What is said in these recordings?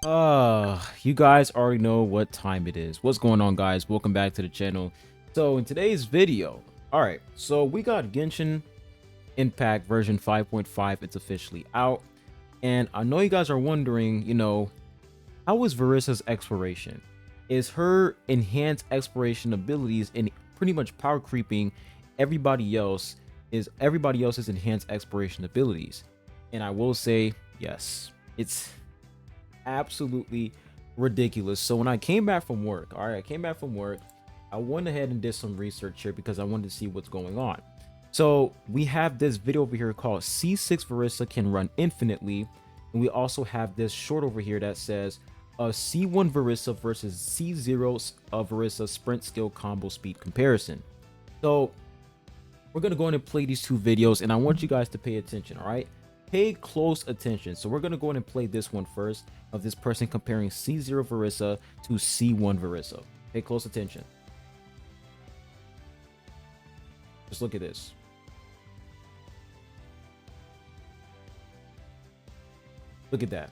You guys already know what time it is. What's going on, guys? Welcome back to the channel. So in today's video, so we got Genshin Impact version 5.5. It's officially out, and I know you guys are wondering, how is Verissa's exploration? Is her enhanced exploration abilities and pretty much power creeping everybody else? Is everybody else's enhanced exploration abilities? And I will say, yes, it's absolutely ridiculous. So when I came back from work, I went ahead and did some research here because I wanted to see what's going on. So we have this video over here called C6 Verissa can run infinitely, and we also have this short over here that says C1 Verissa versus C0 Verissa sprint skill combo speed comparison. So we're gonna go in and play these two videos, and I want you guys to pay attention. All right, pay close attention. So we're gonna go in and play this one first, of this person comparing C0 Verissa to C1 Verissa. Pay close attention. Just look at this. Look at that.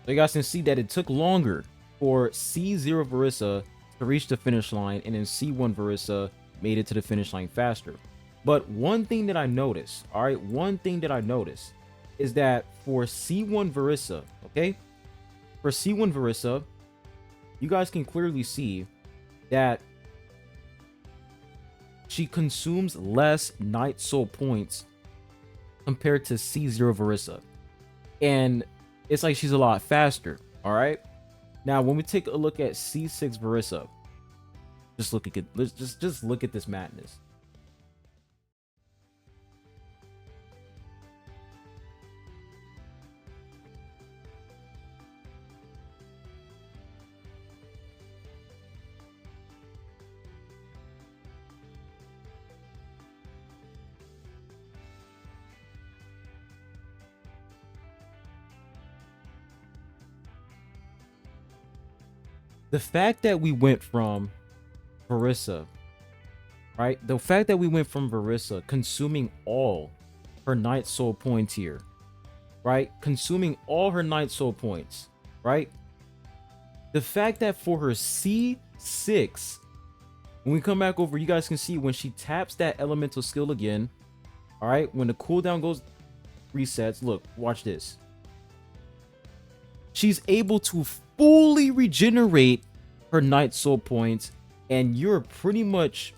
So you guys can see that it took longer for C0 Verissa to reach the finish line, and then C1 Verissa made it to the finish line faster. But one thing that I noticed, is that for C1 Verissa, you guys can clearly see that she consumes less Night Soul points compared to C0 Verissa, and it's like she's a lot faster. All right, now when we take a look at C6 Verissa, just look at this madness. The fact that we went from Verissa, right? The fact that we went from Verissa consuming all her Night Soul points here, right? Consuming all her Night Soul points, right? The fact that for her C6, when we come back over, you guys can see when she taps that elemental skill again, all right? When the cooldown goes, resets, look, watch this. She's able to fully regenerate her Night Soul points, and you pretty much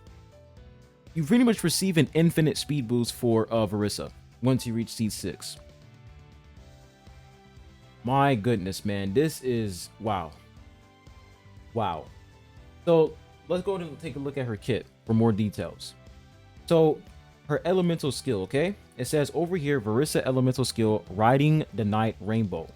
receive an infinite speed boost for Verissa once you reach C6. My goodness, man, this is wow. So let's go ahead and take a look at her kit for more details. So her elemental skill, okay, it says over here, Verissa elemental skill, riding the night rainbow.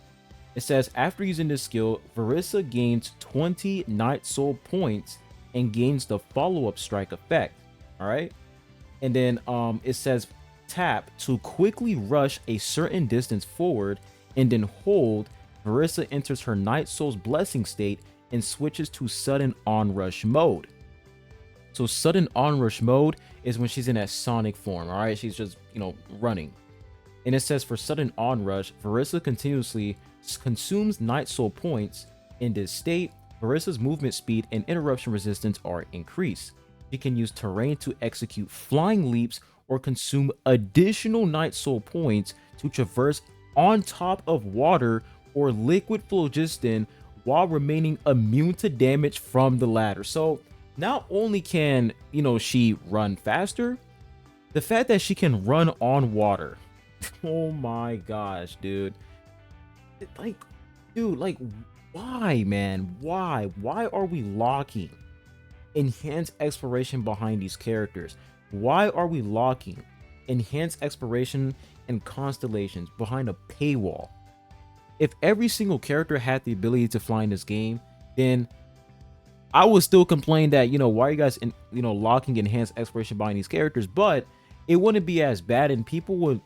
It says after using this skill, Verissa gains 20 Night Soul points and gains the follow-up strike effect. All right, and then it says tap to quickly rush a certain distance forward, and then hold. Verissa enters her Night Soul's blessing state and switches to sudden onrush mode. So sudden onrush mode is when she's in that Sonic form. All right, she's just running. And it says for sudden onrush, Verissa continuously consumes Night Soul points. In this state, Verissa's movement speed and interruption resistance are increased. She can use terrain to execute flying leaps or consume additional Night Soul points to traverse on top of water or liquid phlogiston while remaining immune to damage from the latter. So not only can she run faster, the fact that she can run on water. Oh my gosh, dude. Like, why, man? Why are we locking enhanced exploration behind these characters? Why are we locking enhanced exploration and constellations behind a paywall? If every single character had the ability to fly in this game, then I would still complain that, why are you guys locking enhanced exploration behind these characters? But it wouldn't be as bad, and people would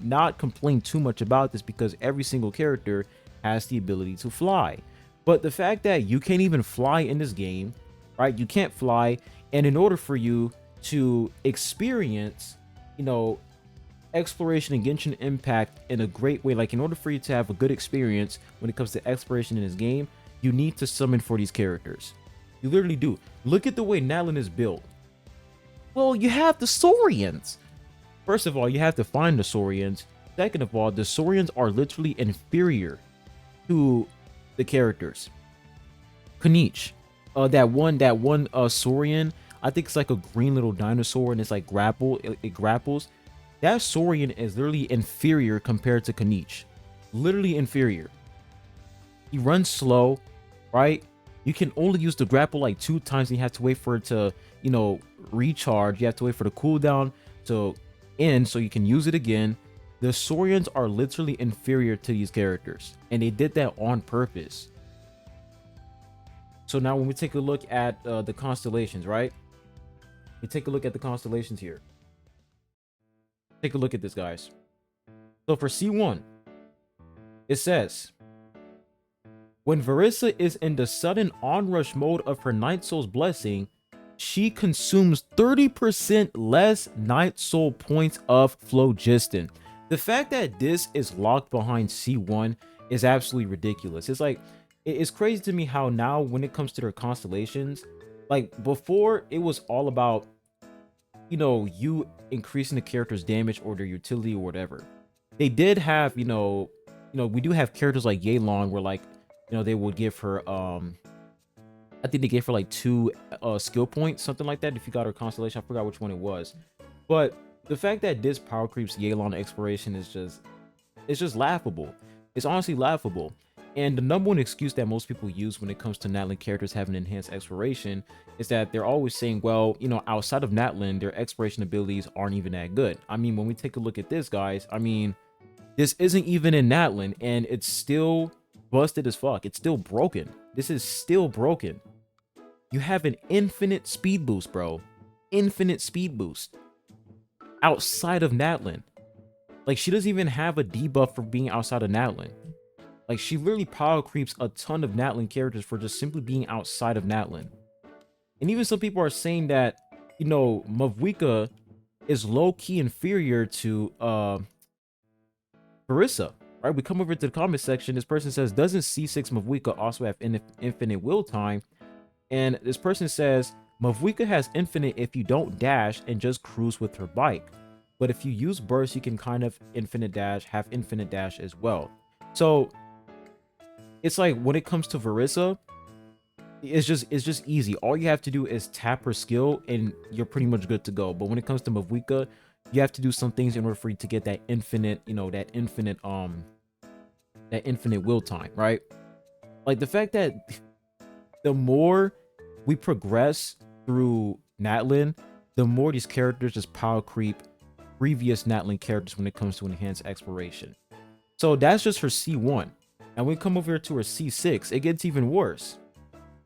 not complain too much about this because every single character has the ability to fly. But the fact that you can't even fly in this game, right? You can't fly, and in order for you to experience, you know, exploration and Genshin Impact in a great way. Like, in order for you to have a good experience when it comes to exploration in this game, you need to summon for these characters. You literally do. Look at the way Natlan is built. Well, you have the Saurians. First of all, you have to find the Saurians. Second of all, the Saurians are literally inferior to the characters. Knight, that one Saurian, I think it's like a green little dinosaur, and it's like it grapples. That Saurian is literally inferior compared to Knight. Literally inferior. He runs slow, right? You can only use the grapple like 2 times, and you have to wait for it to, you know, recharge. You have to wait for the cooldown to end so you can use it again. The Saurians are literally inferior to these characters, and they did that on purpose. So now when we take a look at the constellations, right? We take a look at the constellations here. Take a look at this, guys. So for C1, it says, when Verissa is in the sudden onrush mode of her Night Soul's blessing, she consumes 30% less Night Soul points of phlogiston. The fact that this is locked behind C1 is absolutely ridiculous. It's like, it's crazy to me how now when it comes to their constellations, like before it was all about, you know, you increasing the character's damage or their utility or whatever. They did have, we do have characters like Yelan where, like, you know, they would give her, I think they gave her like 2 skill points, something like that, if you got her constellation. I forgot which one it was. But the fact that this power creeps Yelan exploration is just laughable. It's honestly laughable. And the number one excuse that most people use when it comes to Natlan characters having enhanced exploration is that they're always saying, well, you know, outside of Natlan, their exploration abilities aren't even that good. I mean, when we take a look at this, guys, I mean, this isn't even in Natlan, and it's still busted as fuck. It's still broken. This is still broken. You have an infinite speed boost, bro. Infinite speed boost. Outside of Natlan. Like, she doesn't even have a debuff for being outside of Natlan. Like, she literally power creeps a ton of Natlan characters for just simply being outside of Natlan. And even some people are saying that, you know, Mavwika is low-key inferior to Verissa, right? We come over to the comment section. This person says, doesn't C6 Mavwika also have infinite will time? And this person says, Mavwika has infinite if you don't dash and just cruise with her bike. But if you use burst, you can kind of have infinite dash as well. So it's like when it comes to Verissa, it's just easy. All you have to do is tap her skill and you're pretty much good to go. But when it comes to Mavwika, you have to do some things in order for you to get that infinite, you know, that infinite will time, right? Like the fact that the more we progress through Natlan, the more these characters just power creep previous Natlan characters when it comes to enhanced exploration. So that's just for C1. And when we come over to her C6, it gets even worse.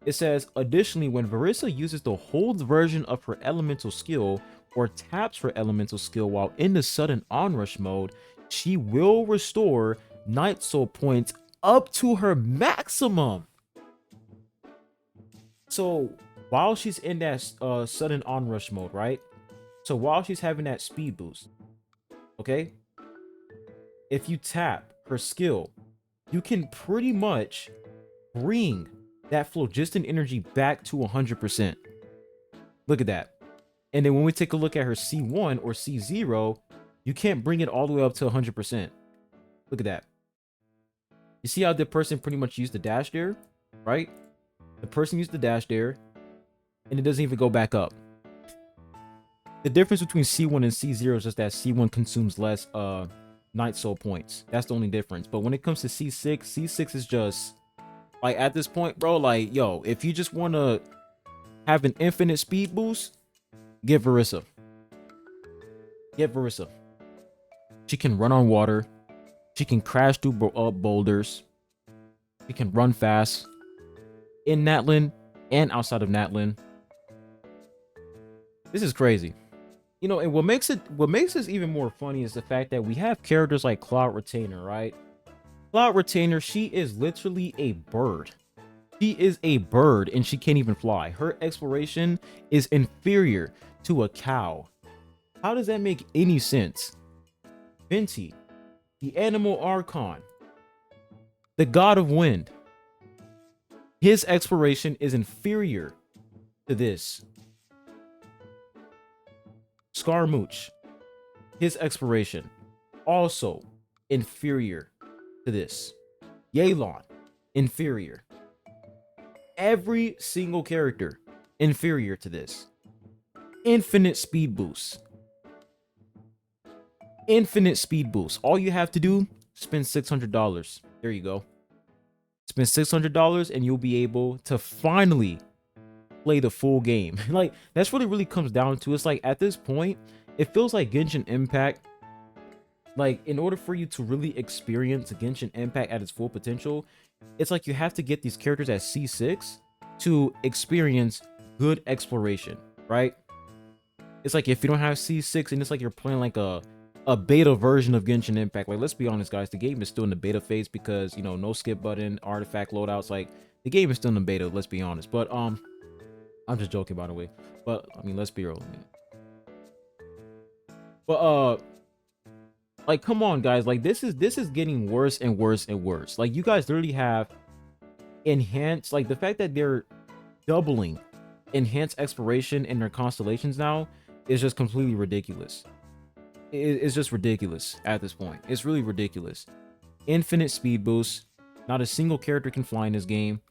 It says, additionally, when Verissa uses the hold version of her elemental skill or taps her elemental skill while in the sudden onrush mode, she will restore Night Soul points up to her maximum. So while she's in that sudden onrush mode, right? So while she's having that speed boost, okay? If you tap her skill, you can pretty much bring that phlogiston energy back to 100%. Look at that. And then when we take a look at her C1 or C0, you can't bring it all the way up to 100%. Look at that. You see how the person pretty much used the dash there, right? The person used the dash there, and it doesn't even go back up. The difference between C1 and C0 is just that C1 consumes less Night Soul points. That's the only difference. But when it comes to C6, C6 is just like, at this point, bro, like, yo, if you just want to have an infinite speed boost, get Verissa. Get Verissa. She can run on water. She can crash through boulders. She can run fast in Natlan and outside of Natlan. This is crazy. You know, and what makes this even more funny is the fact that we have characters like Cloud Retainer, right? Cloud Retainer, she is literally a bird. She is a bird and she can't even fly. Her exploration is inferior to a cow. How does that make any sense? Venti, the animal archon, the god of wind. His exploration is inferior to this. Scarmooch, his exploration also inferior to this. Yelan, inferior. Every single character inferior to this. Infinite speed boost. Infinite speed boost. All you have to do, spend $600. There you go. Spend $600 and you'll be able to finally play the full game. Like, that's what it really comes down to. It's like, at this point, it feels like Genshin Impact, like, in order for you to really experience Genshin Impact at its full potential, it's like you have to get these characters at C6 to experience good exploration, right? It's like if you don't have C6 and it's like you're playing like a beta version of Genshin Impact. Like, let's be honest, guys, the game is still in the beta phase because, you know, no skip button, artifact loadouts. Like, the game is still in the beta, let's be honest. But I'm just joking, by the way. But I mean, let's be real. But like, come on, guys. Like, this is getting worse and worse and worse. Like, you guys literally have enhanced, like, the fact that they're doubling enhanced exploration in their constellations now is just completely ridiculous. It's just ridiculous at this point. It's really ridiculous. Infinite speed boost. Not a single character can fly in this game.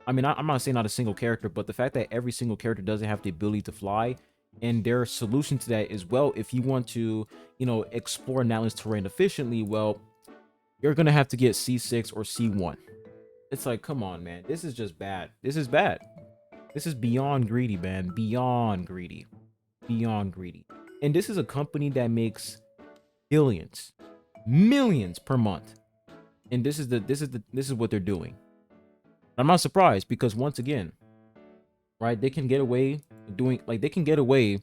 I mean, I'm not saying not a single character, but the fact that every single character doesn't have the ability to fly, and their solution to that is, well, if you want to, you know, explore Natlan's terrain efficiently, well, you're gonna have to get C6 or C1. It's like, come on, man. This is just bad. This is bad. This is beyond greedy, man. Beyond greedy. Beyond greedy. And this is a company that makes billions, millions per month. And this is what they're doing. I'm not surprised because, once again, right, they can get away doing, like, they can get away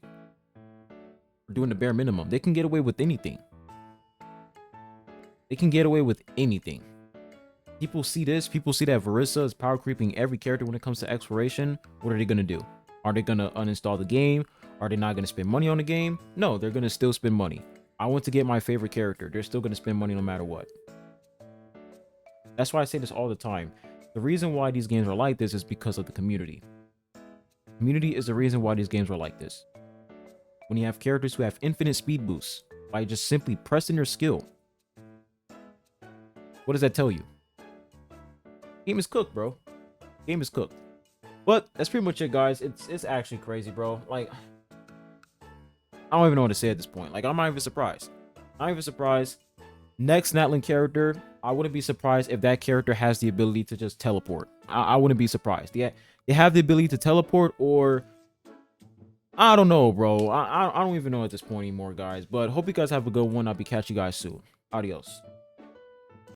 doing the bare minimum. They can get away with anything. They can get away with anything. People see this. People see that Verissa is power creeping every character when it comes to exploration. What are they going to do? Are they going to uninstall the game? Are they not going to spend money on the game? No, they're going to still spend money. I want to get my favorite character. They're still going to spend money no matter what. That's why I say this all the time. The reason why these games are like this is because of the community. Community is the reason why these games are like this. When you have characters who have infinite speed boosts by just simply pressing your skill, what does that tell you? Game is cooked, bro. Game is cooked. But that's pretty much it, guys. It's actually crazy, bro. Like, I don't even know what to say at this point. Like, I'm not even surprised. I'm not even surprised. Next Natlan character, I wouldn't be surprised if that character has the ability to just teleport. I wouldn't be surprised. Yeah, they have the ability to teleport, or I don't know, bro. I don't even know at this point anymore, guys. But hope you guys have a good one. I'll be catching you guys soon. Adios.